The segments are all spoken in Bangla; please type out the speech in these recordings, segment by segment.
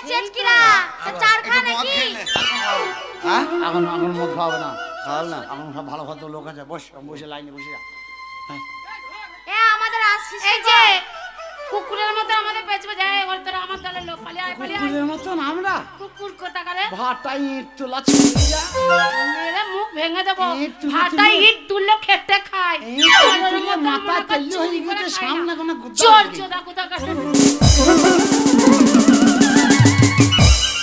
চেচকিরা চার খা নাকি? হ্যাঁ এখন এখন মদ খাওয়াবে না, খাওয়াল না, এখন সব ভালো ভদ্র লোক আছে, বস বসে লাইনে বসে যা। এ আমাদের আসিস এই যে কুকুরের মতো আমাদের পেছনে যায়, ওর তোরা আমার দলের লোক পালিয়ে আয় পালিয়ে আয়। কুকুরের মতন আমরা কুকুর কোথা করে ভাটাই ইট তোলা ছিঁড়ে যা, মেরে মুখ ভেঙে দেবো। ইট তুলে ভাটাই তুলে- ইট তুললে খেতে খায়, ইট তুলে মাথা তেল হয়ে গেছে, সামনে কোনো গুদ্দা চোর নেই। চোদা কোথা করে।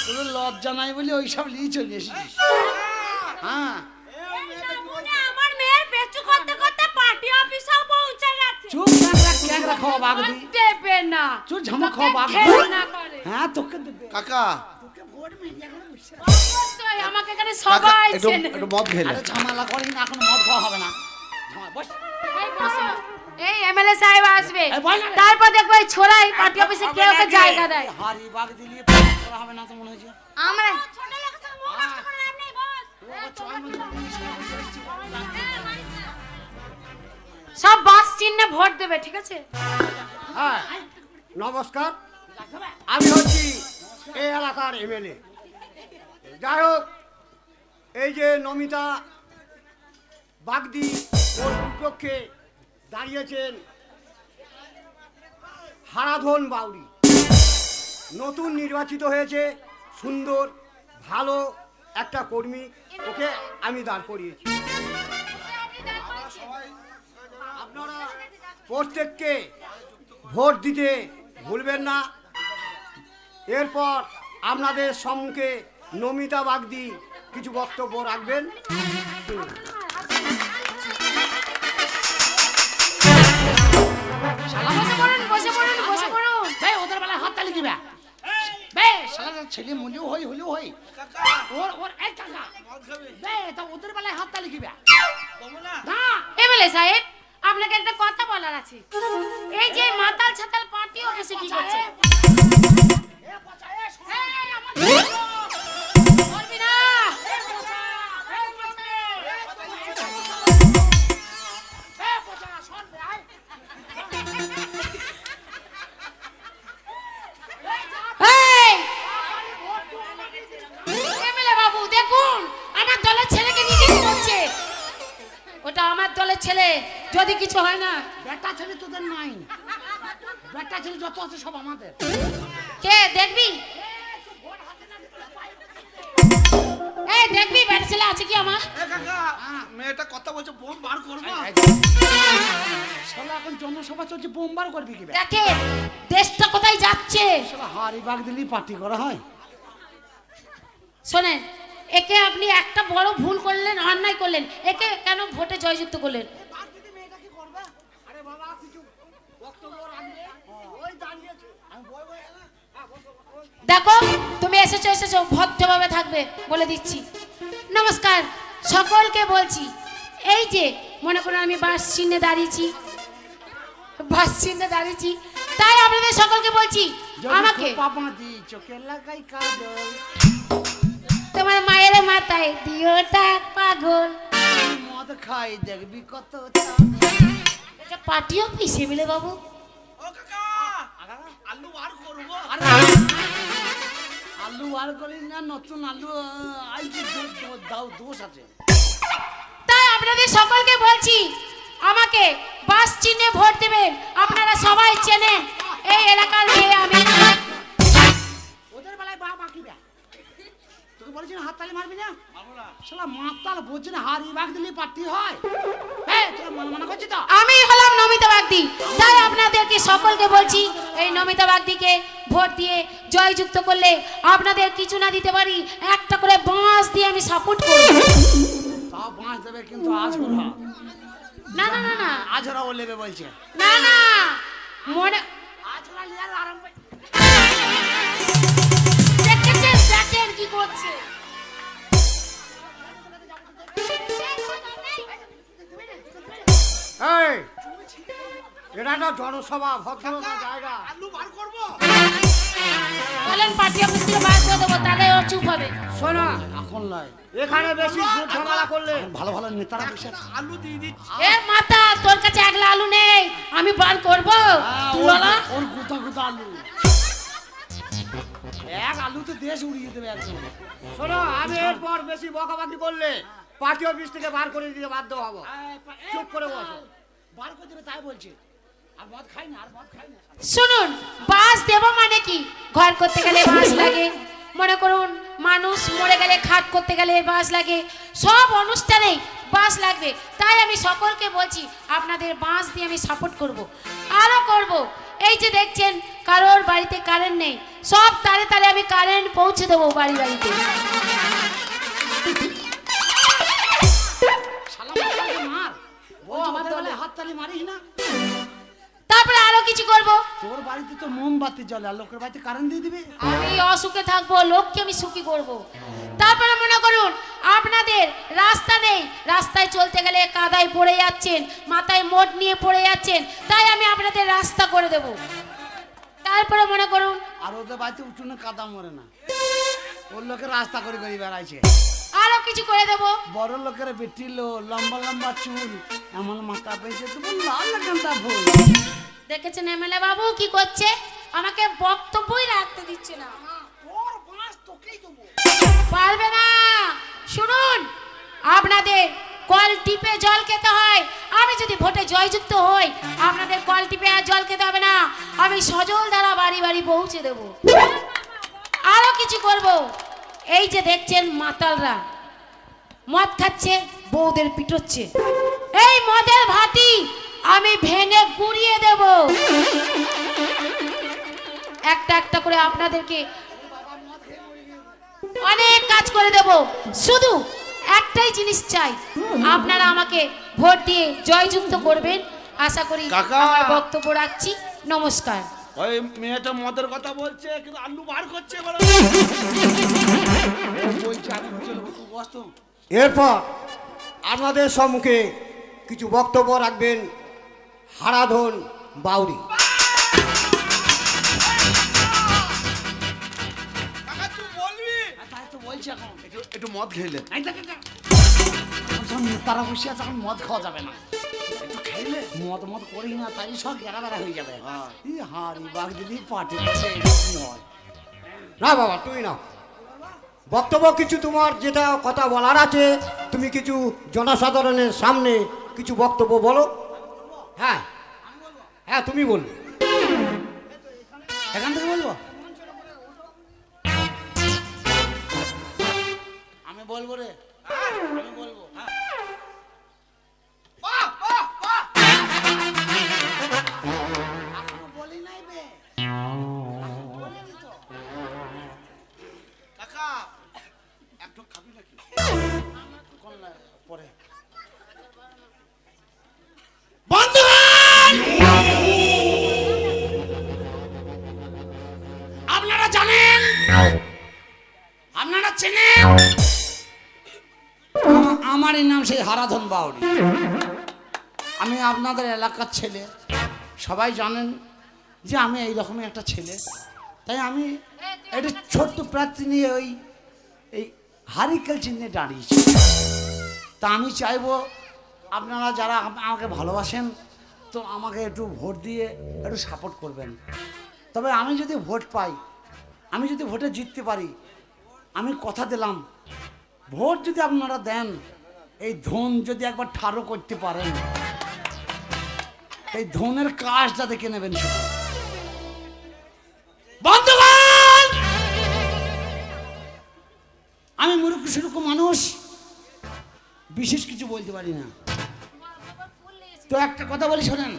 তোর লজ্জা নাই বলে ওইসব নিয়ে চলে এসেছিস। হ্যাঁ আমার মেয়ের পেছু করতে করতে পার্টি অফিসেও পৌঁছে গেছে। চুপ ক্যাংরা খাওয়া বাগদি, দেবে না চুপ ঝামা খাওয়া বাগদি। না করে। হ্যাঁ তোকে দেবে কাকা অবশ্যই আমাকে এখানে সবাই একটু চেনে। একটু মদ খেলে আরে ঝামেলা করি না, এখন মদ খাওয়া হবে না। বস এই বসো। এই এমএলএ সাহেব আসবে, এই বল না রে। তারপর দেখবো এই ছোড়াই পার্টি অফিসে কে ওকে জায়গা দেয়। হাড়ি বাগ দিলিয়ে পাস করা হবে না তো মনে হচ্ছে। আমরা ছোট লোকের সঙ্গে মুখ নষ্ট করে লাভ নেই বস। সব বাস চিহ্নে ভোট দেবে, ঠিক আছে? হ্যাঁ নমস্কার, আমি হচ্ছি এই এলাকার এমএলএ। যাই হোক, এই যে নমিতা বাগদি ওর বিপক্ষে দাঁড়িয়েছেন হারাধন বাউরি, নতুন নির্বাচিত হয়েছে, সুন্দর ভালো একটা কর্মী, ওকে আমি দাঁড় করিয়েছি। আপনারা প্রত্যেককে ভোট দিতে ভুলবেন না। এরপর আপনাদের সম্মুখে নমিতা বাগদি কিছু বক্তব্য রাখবেন। শালা বসে পড়ুন, বসে পড়ুন, বসে পড়ুন। বে ওদের বেলায় হাত তালি দিবে, বে শালা ছেলে মলিও হইও হই ওর ওর এই কাকা বে তা ওদের বেলায় হাত তালি দিবে না। এমএলএ সাহেব, আপনাকে একটা কথা বলার আছে। এই যে মাতাল ছাতাল পার্টি অফিসে কি করছে? এই, বলবি না। এই, এমএলএ বাবু দেখুন, আমার দলের ছেলেকে নিয়ে কি করছে? ওটা আমার দলের ছেলে, যদি কিছু হয় না। বেটা ছেলে তোদের নাই, বেটা ছেলে যত আছে সব আমাদের। কে দেখবি? এই দেখবি বেটা ছেলে আছে কি আমার? কাকা মেয়েটা কথা বলছে, বোম বার করবো। শালা এখন জনসভা চলছে, বোমবার করবি কি বে? দেখে দেশটা কোথায় যাচ্ছে। শালা হাড়ি বাগ দিলি পার্টি করা হয়। শোনেন, একে আপনি একটা বড় ভুল করলেন, অন্যায় করলেন, একে কেন ভোটে জয়যুক্ত করলেন? আরে বাবা কিছু বক্তব্য রাখবে, ওই দাঁড়িয়েছে। দেখো তুমি এসেছো এসেছো, ভদ্রভাবে থাকবে বলে দিচ্ছি। নমস্কার সকলকে বলছি, এই যে মনে করুন আমি বাস চিহ্নে দাঁড়িয়েছি, বাস চিহ্নে দাঁড়িয়েছি, তাই আপনাদের সকলকে বলছি আমাকে পাপা দি চোখে লাগাই কাজল, তোমার মায়ের মাথায় দিও টাক পাগল। মদ খাই দেখবি কত। এটা পার্টি অফিস এমএলএ বাবু। ও কাকা আলু বার করবো। আলু বার করি না, নতুন আলু আইছি, দাও দোষ আছে। তাই আপনাদের সকলকে বলছি আমাকে বাস চিহ্নে ভোট দেবেন। আপনারা সবাই চেনেন এই এলাকার মেয়ে আমি। ওদের বেলায় বা বাকি বে, তোকে বলেছি না হাত তালি মারবি না। শালা মাতাল বোঝে না, হাড়ি বাগ দিলি পার্টি হয়। হ্যাঁ তোরা মনে করছিস তো? আমি হলাম নমিতা বাগদি, তাই আপনাদেরকে সকলকে বলছি এই নমিতা বাগদিকে ভোট দিয়ে জয়যুক্ত করলে আপনাদের কিছু না দিতে পারি, একটা করে বাঁশ দিয়ে আমি সাপোর্ট করব। তাও বাঁশ দেবে কিন্তু আজ ওরা, না না না না আজ ওরা ও লেবে বলছে। না না মনে আজ ওরা লিয়ার আরম্ভ। দেখেছেন দেখেন কি করছে। এই এটা একটা জনসভা, ভদ্রতা জায়গা। আলু বার করবো। বলেন পার্টি অফিস থেকে বার করে দেবো, তাহলে ও চুপ হবে। শোনা, এখন নয়, এখানে বেশি ঝুট ঝামেলা করলে ভালো ভালো নেতারা বসে আছে। আলু দিয়ে দিচ্ছি। এ মাতা, তোর কাছে একলা আলু নেই, আমি বার করবো। হ্যাঁ, তুই বলা ওর গুতা গুতা আলু। এক আলুতে দেশ উড়িয়ে দেবে একদম। শোনো, আমি এরপর বেশি বকাবাকি করলে পার্টি অফিস থেকে বার করে দিতে বাধ্য হবো। চুপ করে বসো। বার করে দেবে তাই বলছে। আর মদ খাই না, আর মদ খাই না। শুনুন, বাঁশ দেবো মানে কি? ঘর করতে গেলে বাঁশ লাগে, মনে করুন মানুষ মরে গেলে খাট করতে গেলে বাঁশ লাগে, সব অনুষ্ঠানে বাঁশ লাগবে। তাই আমি সকলকে বলছি আপনাদের বাঁশ দিয়ে আমি সাপোর্ট করব, আরও করব। এই যে দেখছেন কারোর বাড়িতে কারেন্ট নেই, সব তারে তারে আমি কারেন্ট পৌঁছে দেবো বাড়ি বাড়িতে। শালা মারকে মার। ও আমার দলে। দলে হাততালি মারিস না। তারপরে আরো কিছু করব। তোর বাড়িতে তো মোমবাতি জ্বলে, আর লোকের বাড়িতে কারেন্ট দিয়ে দিবে। আমি অসুখে থাকবো, লোককে আমি সুখী করব। তারপরে মনে করুন আপনাদের রাস্তা নেই, রাস্তায় চলতে গেলে কাদায় পড়ে যাচ্ছেন, মাথায় মোট নিয়ে পড়ে যাচ্ছেন, তাই আমি আপনাদের রাস্তা করে দেব। তারপরে মনে করুন আর ওদের বাড়িতে উঠোনে কাদা মরে না, ওর লোকের রাস্তা করে করে বেড়াইছে। আরো কিছু করে দেব। বড় লোকের বেটি লো, লম্বা লম্বা চুল, এমন মাথা পেয়েছে তুমি লাল লাগানটা ভুল। দেখেছেন এমএলএ বাবু কি করছে? আমাকে বক্তব্যই রাখতে দিচ্ছে না। তোর বাঁশ তোকেই দেবো। পারবে না। শুনুন, আপনাদের কল টিপে জল খেতে হয়। আমি যদি ভোটে জয়যুক্ত হই, আপনাদের কল টিপে আর জল খেতে হবে না, আমি সজল দ্বারা বাড়ি বাড়ি পৌঁছে দেব। আরো কিছু করব। এই যে দেখছেন মাতালরা মদ খাচ্ছে, বউদের পিটোচ্ছে, এই মদের ভাটি আমি ভেঙে গুড়িয়ে দেব। একটা একটা করে আপনাদেরকে অনেক কাজ করে দেব। শুধু একটাই জিনিস চাই, আপনারা আমাকে ভোট দিয়ে জয়যুক্ত করবেন। আশা করি কাকা। আমার বক্তব্য রাখছি। নমস্কার। ওই মেয়েটা মদের কথা বলছে, কিন্তু আলু বার করছে বলো। বলছি আমি চলবো, তুই বস তো। এরপর আপনাদের সম্মুখে কিছু বক্তব্য রাখবেন হারাধন বাউরি। কাকা তুই বলবি? তাই তো বলছি এখন। একটু মদ খেলে এই দেখ, দেখ, দেখ। এখন সব নেতারা বসে আছে, এখন মদ খাওয়া যাবে না। একটু খেলে মদ মদ করি না, তাই সব গেরা বেড়া হয়ে যাবে। হ্যাঁ। এই হাড়ি বাঘ যদি পার্টি করছে এরকম হয়। না বাবা, তুই না বক্তব্য কিছু তোমার যেটা কথা বলার আছে, তুমি কিছু জনসাধারণের সামনে কিছু বক্তব্য বলো। হ্যাঁ হ্যাঁ, তুমি বলবে। এখান থেকে বলবো? আমি বলবো রে, আমি বলবো। বাহ বাহ বাহ। এখনো বলি নাই বে, বলিনি তো। কাকা একটু খাবি নাকি? কোন লা- পরে আপনারা জানেন, আপনারা চেনেন, আমারই নাম সেই হারাধন বাউরি। আমি আপনাদের এলাকার ছেলে, সবাই জানেন যে আমি এই রকমই একটা ছেলে। তাই আমি একটা ছোট্ট প্রার্থী নিয়ে এই হারিকেল চিহ্নে দাঁড়িয়েছি। তা আমি চাইবো আপনারা যারা আমাকে ভালোবাসেন, তো আমাকে একটু ভোট দিয়ে একটু সাপোর্ট করবেন। তবে আমি যদি ভোট পাই, আমি যদি ভোটে জিততে পারি, আমি কথা দিলাম, ভোট যদি আপনারা দেন, এই ধন যদি একবার ঠাড়ো করতে পারেন, এই ধনের কাজটা দেখে নেবেন শুধু। বন্ধুগণ, আমি মূর্খ সুরুক্ষ মানুষ, বিশেষ কিছু বলতে পারি না। তো একটা কথা বলি শোনেন,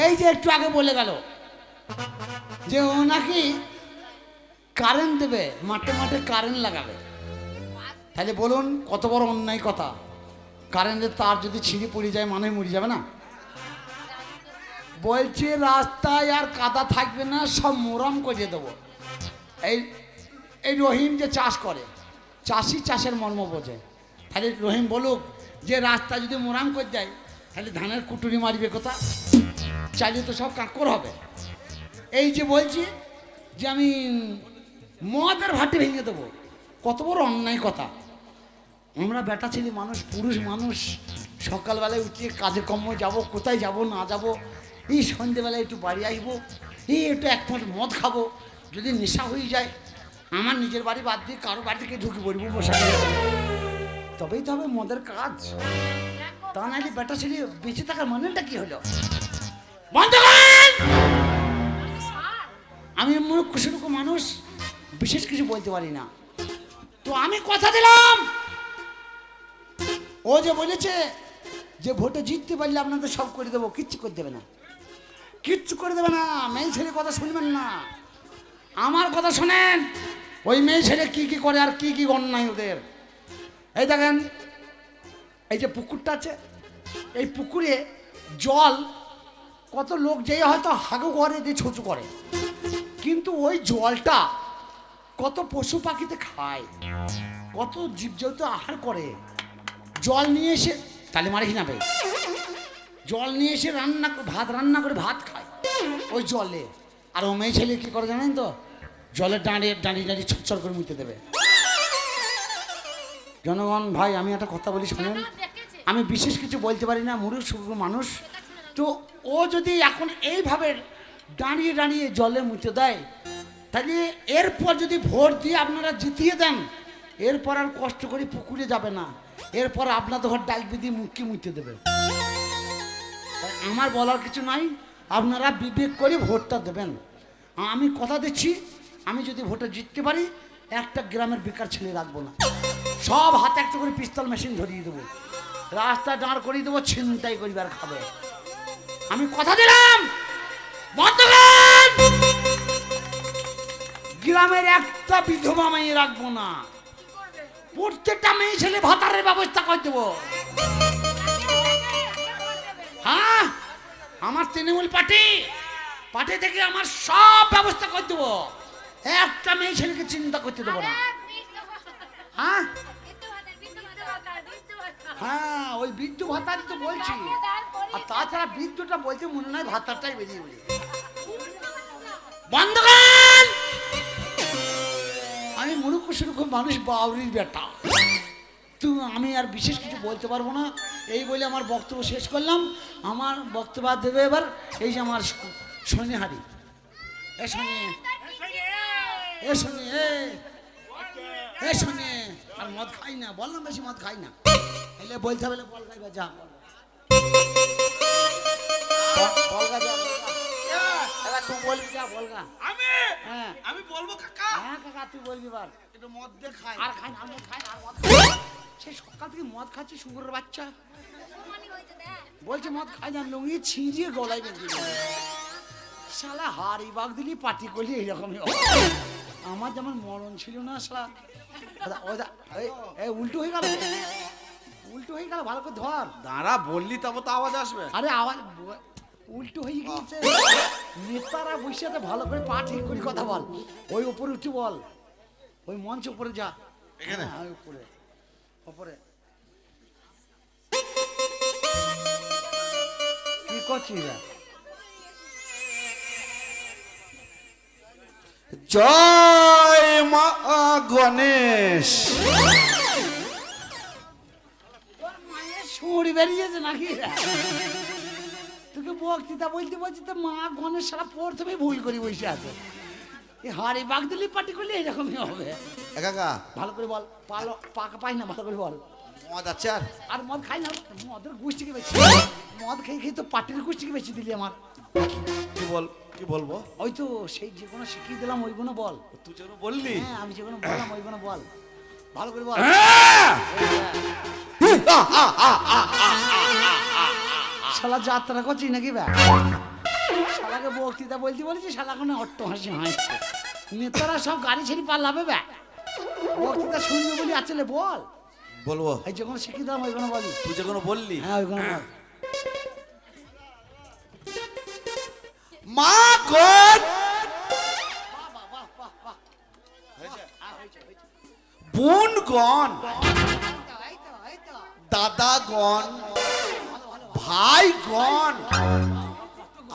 এই যে একটু আগে বলে গেল যে ও নাকি কারেন্ট দেবে, মাঠে মাঠে কারেন্ট লাগাবে। তাহলে বলুন কত বড় অন্যায় কথা। কারেন্টের তার যদি ছিঁড়ে পড়ে যায়, মানুষ মরে যাবে না? বলছে রাস্তায় আর কাদা থাকবে না, সব মোরাম করে দেবো। এই রহিম যে চাষ করে, চাষি চাষের মর্ম বোঝে। তাহলে রহিম বলুক যে রাস্তা যদি মোরাম করে দেয়, তাহলে ধানের কুটুরি মারবে কোথা? চাইলে তো সব কাঁকর হবে। এই যে বলছি যে আমি মদের ভাটি ভেঙে দেবো, কত বড় অন্যায় কথা। আমরা বেটা ছেলে মানুষ, পুরুষ মানুষ, সকালবেলায় উঠে কাজে কর্ম যাব, কোথায় যাব না যাব, এই সন্ধেবেলায় একটু বাড়ি আসবো, এই একটু এক মাস মদ খাবো, যদি নেশা হয়ে যায়, আমার নিজের বাড়ি বাদ দিয়ে কারো বাড়ি থেকে ঢুকে পড়বো বসাতে, তবেই তো হবে মদের কাজ। তা নাহলে বেটা ছেলে বেঁচে থাকার মানেটা কি হলো? বন্ধ করেন! আমি মূর্খ সুরূপ মানুষ, বিশেষ কিছু বলতে পারি না। তো আমি কথা দিলাম, ও যে বলেছে যে ভোটে জিততে পারলে আপনাদের সব করে দেবো, কিচ্ছু করে দেবে না, কিচ্ছু করে দেবে না। মেয়ে ছেলে কথা শুনবেন না, আমার কথা শোনেন। ওই মেয়ে ছেলে কি কি করে আর কি কি অন্যায় ওদের। এই দেখেন, এই যে পুকুরটা আছে, এই পুকুরে জল কত লোক যেই হয়তো হাগু করে দিয়ে ছুঁচু করে, কিন্তু ওই জলটা কত পশু পাখিতে খায়, কত জীবজন্তু আহার করে। জল নিয়ে এসে তালে মারিস না ভাই, জল নিয়ে এসে ভাত রান্না করে ভাত খায় ওই জলে। আর ও মেয়ে ছেলে কি করে জানেন তো? জলের দাঁড়িয়ে দাঁড়িয়ে দাঁড়িয়ে ছটছট করে মুতে দেবে। জনগণ ভাই, আমি একটা কথা বলি শোনেন, আমি বিশেষ কিছু বলতে পারি না, মূর্খ সুরূপ মানুষ। তো ও যদি এখন এইভাবে দাঁড়িয়ে দাঁড়িয়ে জলে মুতে দেয়, তাহলে এরপর যদি ভোট দিয়ে আপনারা জিতিয়ে দেন, এরপর আর কষ্ট করে পুকুরে যাবে না, এরপর আপনাদের ঘর ডাইক বিধি মুখকে মুতে দেবে। তাই আমার বলার কিছু নাই, আপনারা বিবেক করে ভোটটা দেবেন। আমি কথা দিচ্ছি, আমি যদি ভোটে জিততে পারি, একটা গ্রামের বেকার ছেলে রাখবো না, সব হাতে একটা করে পিস্তল মেশিন ধরিয়ে দেবো, রাস্তা দাঁড় করিয়ে দেবো, ছিনতাই করিবার খাবে। আমি কথা দিলাম, বন্ধুগণ, গ্রামের একটা বিধবা মেয়ে রাখবো না, প্রত্যেকটা মেয়ে ছেলে ভাতারের ব্যবস্থা করে দেবো। হ্যাঁ, আমার তৃণমূল পার্টি থেকে আমার সব ব্যবস্থা করে দেবো, একটা মেয়ে ছেলেকে চিন্তা করতে দেবো না। হ্যাঁ হ্যাঁ, ওই বৃদ্ধ ভাতারই তো বলছি। আর তাছাড়া বৃদ্ধটা বলতে মনে নয় ভাতারটাই বেরিয়ে বলি। বন্ধুগণ, আমি মূর্খ সুরূপ মানুষ, বাউরির বেটা। তো আমি আর বিশেষ কিছু বলতে পারবো না, এই বলে আমার বক্তব্য শেষ করলাম। আমার বক্তব্য দেবে এবার এই যে আমার শনিহারি। এ শনি, এ শনি, এ শনি। আর মদ খাই না, বললাম বেশি মদ খাই না। এলে বলতে হবে, বল গাইবা যা, বলগা যা, তুই বলবি যা, বলগা। হ্যাঁ আমি বলবো কাকা, হ্যাঁ কাকা তুই বলবি বার। একটু মদ দিয়ে খাই। আর খাই না, আর মদ খাই না, আর মদ খাই না। সেই সকাল থেকে মদ খাচ্ছি, শুকুরের বাচ্চা বলছে মদ খাই না, লুঙ্গি ছিঁড়িয়ে গলায় বেঁধে দিল। শালা হাড়ি বাগ দিলি পাটি করলি এইরকমই হবে। আমার যেমন মরণ ছিল না শালা, উল্টো হয়ে গেল, উল্টো হয়ে গেল, ভালো করে ধর। দাঁড়া, বললি তবে তো আওয়াজ আসবে। আরে আওয়াজ উল্টো হয়ে গিয়েছে। নেতারা বসে ভালো করে পা ঠিক করে কথা বল, ওই উপরে উঠে বল, ওই মঞ্চ উপরে যা, এখানে? হ্যাঁ, উপরে উপরে। কি করছিস? জয় মা গণেশ। তোর মায়ের সুর বেরিয়েছে নাকি? তোকে বক্তৃতা বলতে বলছি তো মা গণেশ সারা প্রথমে ভুল করে বসে আছে। এই হাড়ি বাগ দিলি পাটি করলে এরকমই হবে। কাকা ভালো করে বল, পাকা পাই না, ভালো করে বল। মদ আছে? আর মদ খাই না, মদের গোষ্ঠীকে বেশি, মদ খেয়ে খেয়ে তো পাটির গোষ্ঠীকে বেশি দিলি আমার। কি বলবো? ওই তো সেই যেগুলো শিখিয়ে দিলাম ওইগুলো বল। তুই যেন বললি। হ্যাঁ, আমি যেগুলো বললাম ওইগুলো বল, ভালো করে বল। শালা যাত্রা করছিস নাকি ব্যা? শালাকে বক্তৃতা বলতে বলেছি, শালা কোনো অট্ট হাসি হাসছে। নেতারা সব গাড়ি ছেড়ে পাল্লাবে ব্যা, বক্তৃতা শুনবি বলি আসলে বল। বলবো? এই যেগুলো শিখিয়ে দিলাম ওইগুলো বলি। তুই যেগুলো বললি। হ্যাঁ, ওইগুলো বল। মা গণ, বোন গণ, দাদা গণ, ভাই গণ,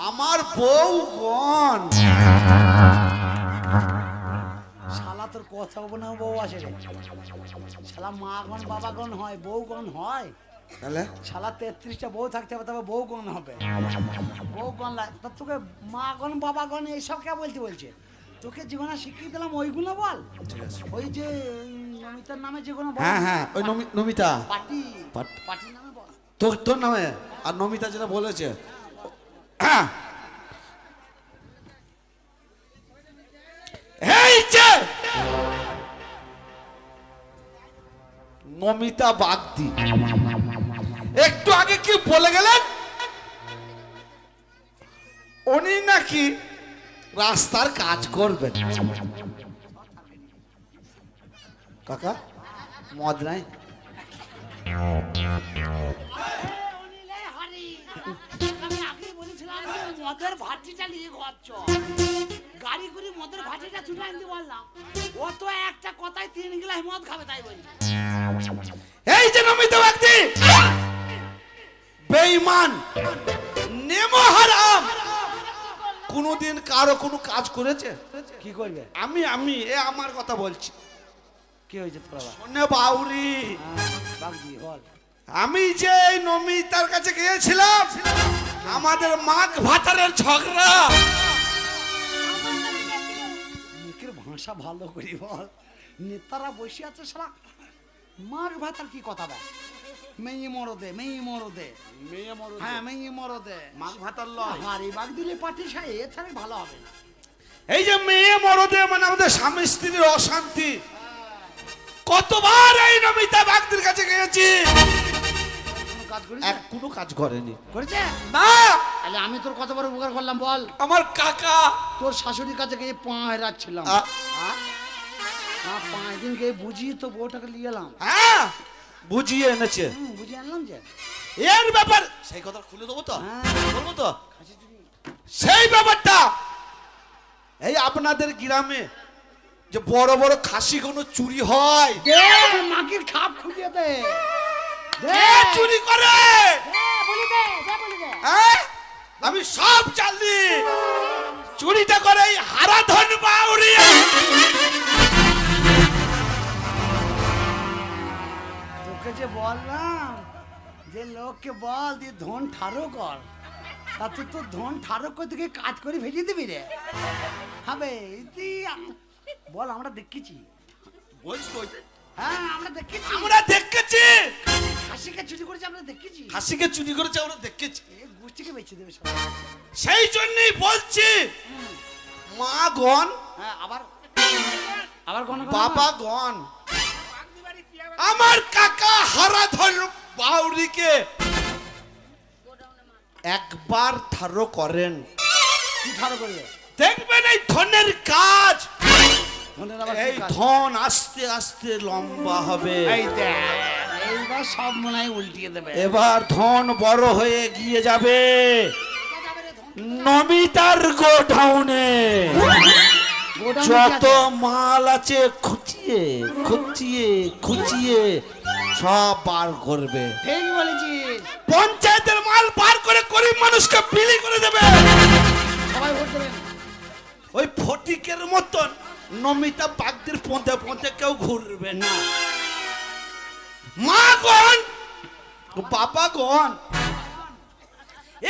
আমার বউ গণ। শালা তোর কথা হবো না, বউ আসে রে। শালা মা গণ বাবা গণ হয়, বউ গণ হয়? তাহলে শালা 33টা বউ থাকতে হবে, তবে বউ গণ হবে। বউ গণ তোকে মা গণ বাবা গণ এইসব কে বলতে বলছে? তোকে যেগুলো শিখিয়ে দিলাম ওইগুলো বল। ঠিক আছে। ওই যে নমিতার নামে যেগুলো বল। হ্যাঁ হ্যাঁ, ওই নমিতা। পাটি পাট- পাটির নামে বল। তোর নামে আর নমিতা যেটা বলেছে। হ্যাঁ, এই যে নমিতা বাগদি, একটু আগে কি বলে গেলেন? উনি নাকি রাস্তার কাজ করবেন। কাকা মদ নাই? আমি আগেই বলেছিলাম যে মদের ভাটিটা নিয়ে ঘর চল। গাড়ি করে মদের ভাটিটা তুলে আনতে বললাম, ও তো একটা কথায় 3 গ্লাস মদ খাবে তাই বলি। এই যে নমিতা বাগদি বেঈমান, নেমহারাম, কোনদিন কারো কোনো কাজ করেছে? কি করবে? আমি এ আমার কথা বলছি। কি হয়েছে তোর বাবা? শোনে বাউরি, বাগদি বল। আমি যে এই নমিতার কাছে গিয়েছিলাম, আমাদের মাঘ ভাতারের ঝগড়া। মুখের ভাষা ভালো করি বল। নেতারা বসে আছে সারা মার ভাতার কি কথা বল? মেয়ে মরদে, মেয়ে মরদে, মেয়ে মরদ, হ্যাঁ মেয়ে মরদে। মাঘ ভাতার লয়। আরে বাগদিলে পাটি সাই এছাড়া ভালো হবে না। এই যে মেয়ে মরদে মানে আমাদের স্বামী স্ত্রীর অশান্তি। কতবার এই নমিতা বাগদির কাছে গিয়েছি, কোনো কাজ করিস? কোনো কাজ করেনি। করেছে? না, তাহলে আমি তোর কত বড় উপকার করলাম বল। আমার কাকা তোর শাশুড়ির কাছে গিয়ে পা হেরাচ্ছিলাম। আ- 5 দিন গিয়ে বুঝিয়ে তো বউটাকে নিয়ে এলাম। হ্যাঁ বুঝিয়ে এনেছে। বুঝিয়ে আনলাম যে এর ব্যাপার সেই কথা খুলে দেবো তো, হ্যাঁ। বলবো তো সেই ব্যাপারটা। এই আপনাদের গ্রামে যে বড় বড় খাসি কোনো চুরি হয়, মাগির খাপ খুলিয়ে দে। কে চুরি করে? বলি দে, বলি দে। হ্যাঁ? আমি সব জানি। চুরিটা করে এই হারাধন বাউরিয়া। তোকে যে বললাম যে লোককে বল দিয়ে ধন ঠারো কর, তা তুই তো ধন ঠারো করতে গিয়ে কাজ করে ভেজে দিবি রে। হবে বল, আমরা দেখেছি। বলছ তো, হ্যাঁ আমরা দেখেছি। আমরা দেখেছি খাসিকে চুরি করেছি, আমরা দেখেছি। খাসিকে চুরি করেছে, আমরা দেখেছি। এ গোষ্ঠীকে বেঁচে দেবে সব। সেই জন্যই বলছি মা গণ, হ্যাঁ আবার আবার কোন বাবা গণ, আমার কাকা হারাধন বাউরিকে একবার ঠারো করেন, কি ঠারো করবে? দেখবেন এই ধনের কাজ, ধনের আবার এই কি কাজ? ধন আস্তে আস্তে লম্বা হবে। এই দেখ, এইবার সব মনে হয় উল্টিয়ে দেবে। এবার ধন বড় হয়ে গিয়ে যাবে নমিতার গোডাউনে। গোডাউনে কি যত আছে? মাল আছে খুঁচিয়ে খুঁচিয়ে খুঁচিয়ে সব বার করবে। ঠিক বলেছিস। পঞ্চায়েতের মাল বার করে গরিব মানুষকে বিলি করে দেবে। সবাই ভোট দেবেন। ওই ফটিকের মতন নমিতা বাগদির পথে পথে কেউ ঘুরবে না। মা গণ, বাবা গণ,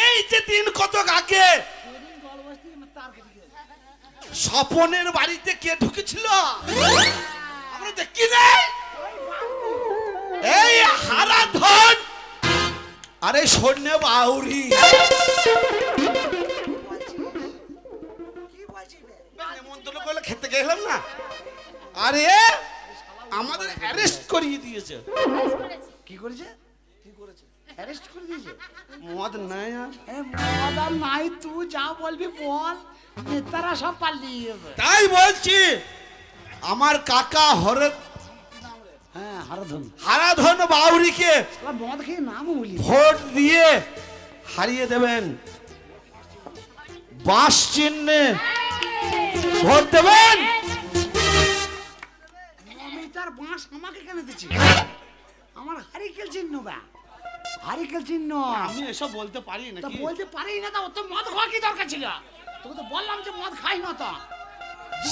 এই যে দিন কতক আগে স্বপনের বাড়িতে কে ঢুকেছিল আমরা দেখি নাই? এই হারাধন আরে সৈন্য বাউরি নেমন্তন্ন করলে খেতে গেলাম না, আরে আমাদের অ্যারেস্ট করিয়ে দিয়েছে। কি করেছে? অ্যারেস্ট করে দিয়েছে। মদ নাই আর। এ মদ আর নাই, তুই যা বলবি বল, নেতারা সব পালিয়ে যাবে। তাই বলছি আমার কাকা হ্যাঁ হারাধন হারাধন বাউরিকে মদ খেয়ে নাম বলি। ভোট দিয়ে হারিয়ে দেবেন। বাঁশ চিহ্নে ভোট দেবেন। নমিতার বাঁশ আমাকে কেন দিচ্ছি? আমার হারিকেল চিহ্ন বা হারিকেল চিহ্ন। আমি এসব বলতে পারি তা নাকি? বলতে পারি না, তা অত মদ খাওয়া কি দরকার ছিল? তোকে তো বললাম যে মদ খাই না তো।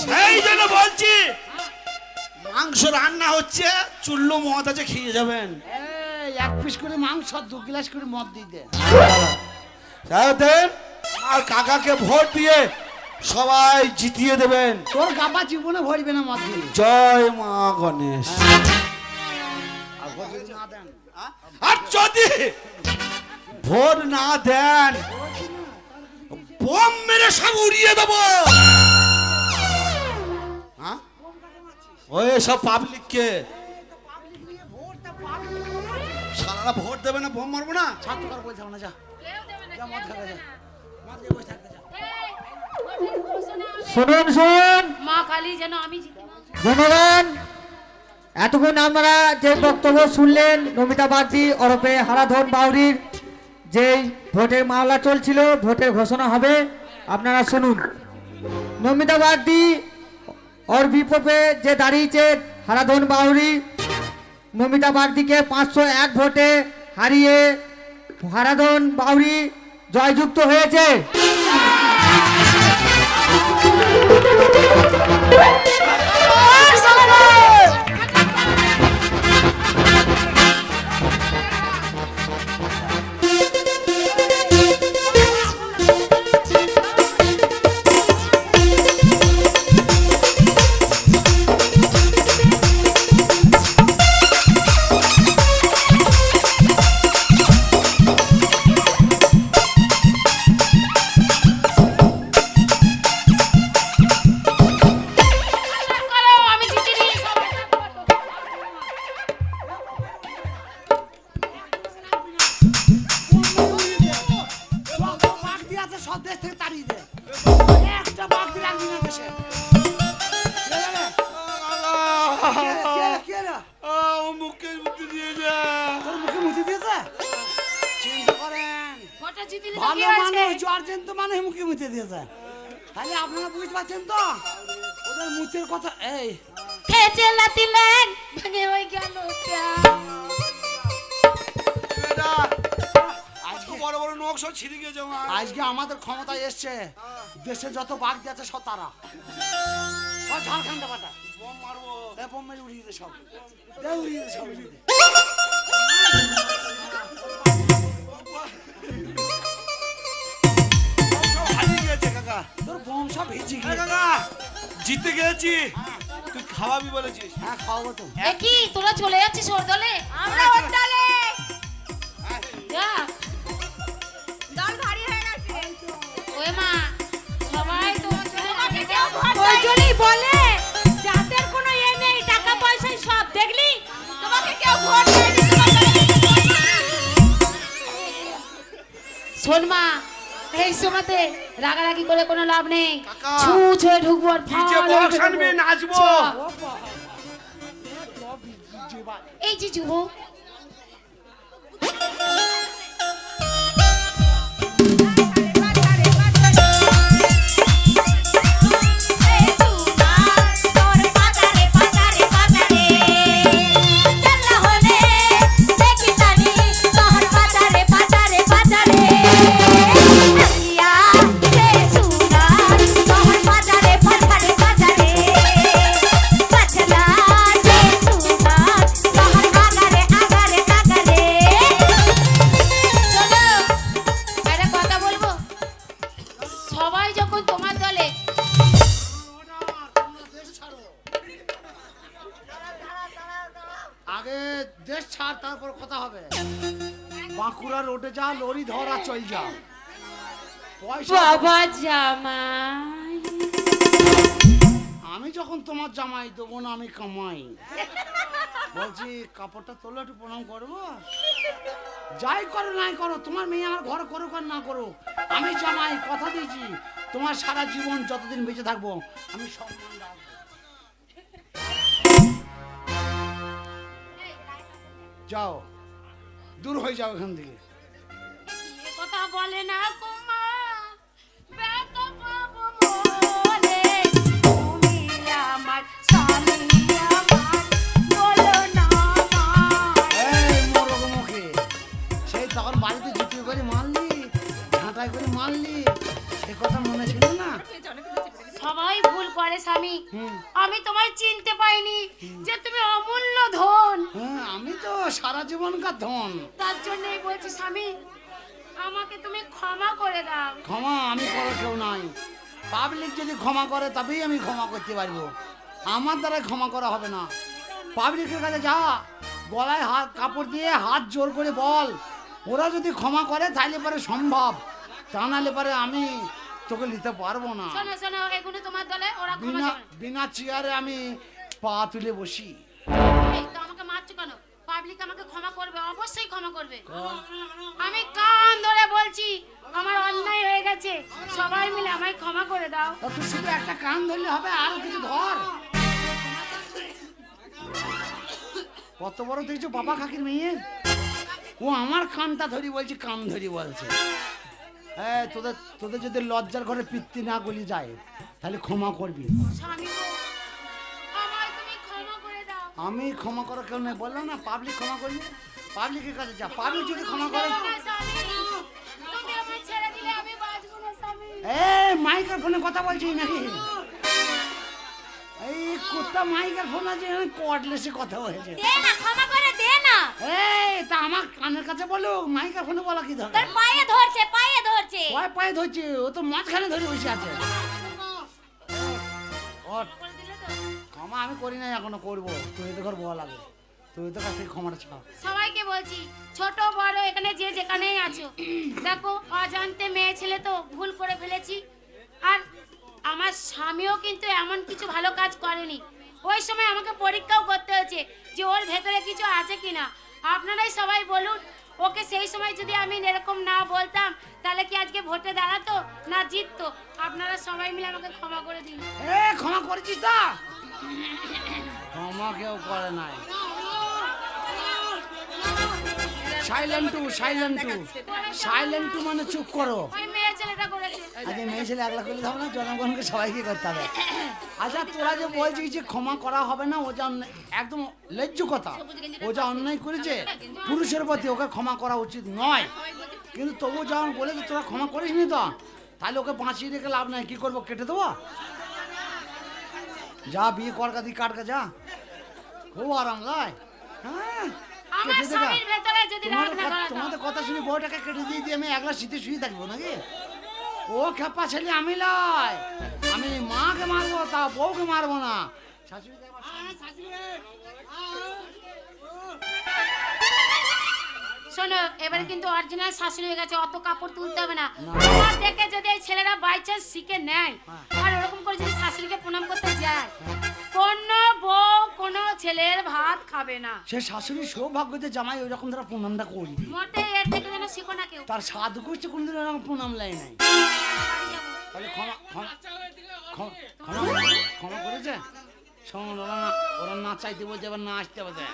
সেই জন্য বলছি মাংস রান্না হচ্ছে, চুল্লু মদ আছে, খেয়ে যাবেন। এই 1 পিস করে মাংস 2 গ্লাস করে মদ দিয়ে দে। দেন আর কাকাকে ভোট দিয়ে সবাই জিতিয়ে দেবেন। তোর গাবা জীবনে ভরবে না মদ খেলে। জয় মা গণেশ। আর ভোট যদি না দেন, আর যদি ভোট না দেন বোম মেরে সব উড়িয়ে দেবো। হ্যাঁ? ওই সব পাবলিককে সারা ভোট দেবে না, বোম মারবো না। ছাত্র কার বলতে হবে না, যা কেউ দেবে না, যা মদ কেউ খাবে, দেবে যা না। মদ খেয়ে বসে থাকতে যা। এই, ভোটের ঘোষণা হবে। শুনুন শুনুন মা কালী যেন আমি জিতে না। জনগণ, এতক্ষণ আপনারা যে বক্তব্য শুনলেন নমিতা বাগদি ওরফে হারাধন বাউরির, যেই ভোটের মামলা চলছিল, ভোটের ঘোষণা হবে, আপনারা শুনুন। নমিতা বাগদি ওর বিপক্ষে যে দাঁড়িয়েছে হারাধন বাউরি, নমিতা বাগদিকে 501 ভোটে হারিয়ে হারাধন বাউরি জয়যুক্ত হয়েছে। করো, আমি জিতিনি, সবাই করো। যত বাঘ দিয়ে আছে সব দেশ থেকে তাড়িয়ে দে, একটা বাঘ দিয়ে রাখবি না দেশে। কে রে? কে রে? মুখে মুক্তি দিয়ে যা। তোর মুখে মুছে দিয়েছে? চিন্তা করেন, ভোটটা জিতিনি তো কি ভালো হয়েছে? মানুষ জর্জেন্ত মানুষ মুখে মুছে দিয়েছে। তাহলে আপনারা বুঝতে পারছেন তো ওদের মুখের কথা। এই খেয়েছে লাতিলেন, ভেঙে হয়ে গেল প্যার। এটা আজকে বড় বড় নকশা ছিঁড়ে গেছে আমার। আজকে আমাদের ক্ষমতায় এসছে, দেশে যত বাঘ দিয়েছে সব তারা, সব ঝাড়খণ্ডে পাঠা। বোম মারবো। এ বোম মেরে উড়িয়ে দে সব, দে উড়িয়ে দে সব, উড়িয়ে দে। সব হারিয়ে গেছে কাকা। তোর বোম সব ভিজে এই গিয়ে। কাকা জিতে গেছি, তুই খাওয়াবি বলেছিস। হ্যাঁ খাওয়াবো তো। এ কি তোরা চলে যাচ্ছিস ওর দলে? আমরা ওর দলে। যা। দল ভারী হয়ে গেছে। ওই মা, সবাই তো তোমাকে কেউ ভোট ওই দেয়নি। জন্যই বলে যাদের কোনো এ নেই, টাকা পয়সায় সব, দেখলি? তোমাকে কেউ ভোট দেয়নি, তোমাকে শোন মা, এই সময়তে রাগারাগি করে কোনো লাভ নেই। কাকা, ছু ছুঁয়ে ঢুকবো আর ডিজে ফাল বক্স ঢুকবো। আনবে, নাচবো। চ। এই যে যুবক, তোর পাতারে পাতারে পাতারে চল্লা হলে দেখি তানি তোর পাতারে পাতারে পাতারে ইয়া রে সুনার তোর পাতারে পাতারে পাতারে পাতলা রে সুনার তোর আগারে আগারে আগারে। শোনো, একটা কথা বলবো। সবাই যখন তোমার দলে, আগে দেশ ছাড়, তারপর কথা হবে। বাঁকুড়া রোডে যা, লরি ধরা চল যা। পয়সা বাবা জামাই, আমি যখন তোমার জামাই দেবো না, আমি কামাই। বলছি কাপড়টা তোলো, একটু প্রণাম করবো। যাই করো নাই করো, তোমার মেয়ে আমার ঘর করুক আর না করুক, আমি জামাই কথা দিয়েছি, তোমার সারা জীবন যতদিন বেঁচে থাকবো আমি সম্মান রাখবো। যাও, দূর হয়ে যাও এখান থেকে। এ কথা বলে না কুমা, ব্যথা পাবো মনে, তুমি আমার স্বামী আমার, বলো না আমায়। এই মোরগ মুখে, সেই তখন বাড়িতে জুতিয়ে করে মারলি, ঝাঁটাই করে মারলি, সে কথা মনে ছিল না? সবাই ভুল করে স্বামী, হুম। আমি তোমায় চিনতে পাইনি যে তুমি অমূল্য ধন। হ্যাঁ, আমি তো সারা জীবনকার ধন। তার জন্যই বলছি স্বামী, আমাকে তুমি ক্ষমা করে দাও। ক্ষমা আমি করো কেউ নাই, পাবলিক যদি ক্ষমা করে তবেই আমি ক্ষমা করতে পারবো, আমার দ্বারা ক্ষমা করা হবে না। পাবলিকের কাছে যা, গলায় হাত কাপড় দিয়ে হাত জোর করে বল, ওরা যদি ক্ষমা করে তাহলে পরে সম্ভব, তা নাহলে পরে আমি তোকে নিতে পারবো না। শোনো শোনো, এগুলো তোমার দলে, ওরা ক্ষমা বিনা চাবে না। বিনা চেয়ারে আমি পা তুলে বসি। এই তো আমাকে মারছো কেন? পাবলিক আমাকে ক্ষমা করবে, অবশ্যই ক্ষমা করবে। আমি কান ধরে বলছি আমার অন্যায় হয়ে গেছে, সবাই মিলে আমায় ক্ষমা করে দাও। তা তুই শুধু একটা কান ধরলে হবে, আরো কিছু ধর। কত বড় দেখছো বাবা কাকির মেয়ে, ও আমার কানটা ধরি বলছি, কান ধরি বলছে। হ্যাঁ, তোদের তোদের যদি লজ্জার ঘরে পিত্তি না গলি যায় তাহলে ক্ষমা করবি। স্বামী গো, আমায় তুমি ক্ষমা করে দাও। আমি ক্ষমা করা কেউ নেই, বললাম না পাবলিক ক্ষমা করবি, পাবলিকের কাছে যা, পাবলিক যদি ক্ষমা করে। না, স্বামী, তুমি আমায় ছেড়ে দিলে আমি বাঁচবো না স্বামী। এই মাইকের ফোনে কথা বলছিস নাকি? এই কুত্তা মাইকের ফোন আছে, কর্ডলেসে কথা হয়েছে। দে না, ক্ষমা করে দে না। এই তা আমার কানের কাছে বলো, মাইকের ফোনে বলা কি তোর দরকার? পায়ে ধরছে, পায়ে ধরছে। পায়ে পায়ে ধরছে, ও তো মাঝখানে ধরে বসে আছে। ওর করে দিলে তো? ক্ষমা আমি করি নাই, এখনো করবো। তুই তো ঘর বলা লাগে, তুই তো কাছে ক্ষমাটা চাও। সবাইকে বলছি, ছোট বড় এখানে যে যেখানেই আছো, দেখো অজান্তে মেয়ে ছেলে তো ভুল করে ফেলেছি। আর আমার স্বামীও কিন্তু এমন কিছু ভালো কাজ করেনি, ওই সময় আমাকে পরীক্ষাও করতে হয়েছে যে ওর ভেতরে কিছু আছে কিনা। আপনারাই সবাই বলুন, ওকে সেই সময় যদি আমি এরকম না বলতাম তাহলে কি আজকে ভোটে দাঁড়াতো না জিততো? আপনারা সবাই মিলে আমাকে ক্ষমা করে দিন। এ ক্ষমা করেছিস তা? ক্ষমা কেউ করে নাই। সাইলেন্টু সাইলেন্টু সাইলেন্টু মানে চুপ করো। ওই মেয়ে ছেলেটা করেছে। আজকে মেয়ে ছেলে একলা করলে হবে না, জনগণকে সবাইকে করতে হবে। আচ্ছা তোরা যে বলছিস যে ক্ষমা করা হবে না, ও যা একদম লজ্জ কথা, ও যা অন্যায় করেছে পুরুষের প্রতি, ওকে ক্ষমা করা উচিত নয়। কিন্তু তবু যখন বলেছে তোরা ক্ষমা করিস নি, তো তাহলে ওকে বাঁচিয়ে রেখে লাভ নাই। কি করবো, কেটে দেবো? যা বিয়ে করকা দি কাটকা যা, খুব আরাম লাগে। হ্যাঁ, আমার কেটে দেগা। স্বামীর ভেতরে যদি রাগ না করা তোমাদের কথা শুনে বউটাকে কেটে দিয়ে দিয়ে আমি একলা শীতে শুয়ে থাকবো নাকি? ও খেপা ছেলে আমি লাই, আমি মাকে মারবো তা বউকে মারবো না। শাশুড়ি দেখবা, শোনো, এবারে কিন্তু অরিজিনাল শাশুড়ি হয়ে গেছে, অত কাপড় তুলতে হবে না। তোমার দেখে যদি এই ছেলেরা বাই চান্স শিখে নেয় আর ওরকম করে যদি শাশুড়িকে প্রণাম করতে যায়, কোন বউ কোন ছেলের ভাত খাবে না। সে শাশুড়ির সৌভাগ্য যে জামাই ওই রকম তারা প্রণামটা করবি। মোটে এর থেকে যেন শিখো না কেউ। তার সাধু করছে কোনদিন এরকম প্রণাম লাই নাই। বাড়ি যাবো। তাহলে ক্ষমা ক্ষমা ক্ষমা ক্ষমা ক্ষমা করেছে? শোন, ওরা না চাইতে বলছে, এবার না আসতে বলছে।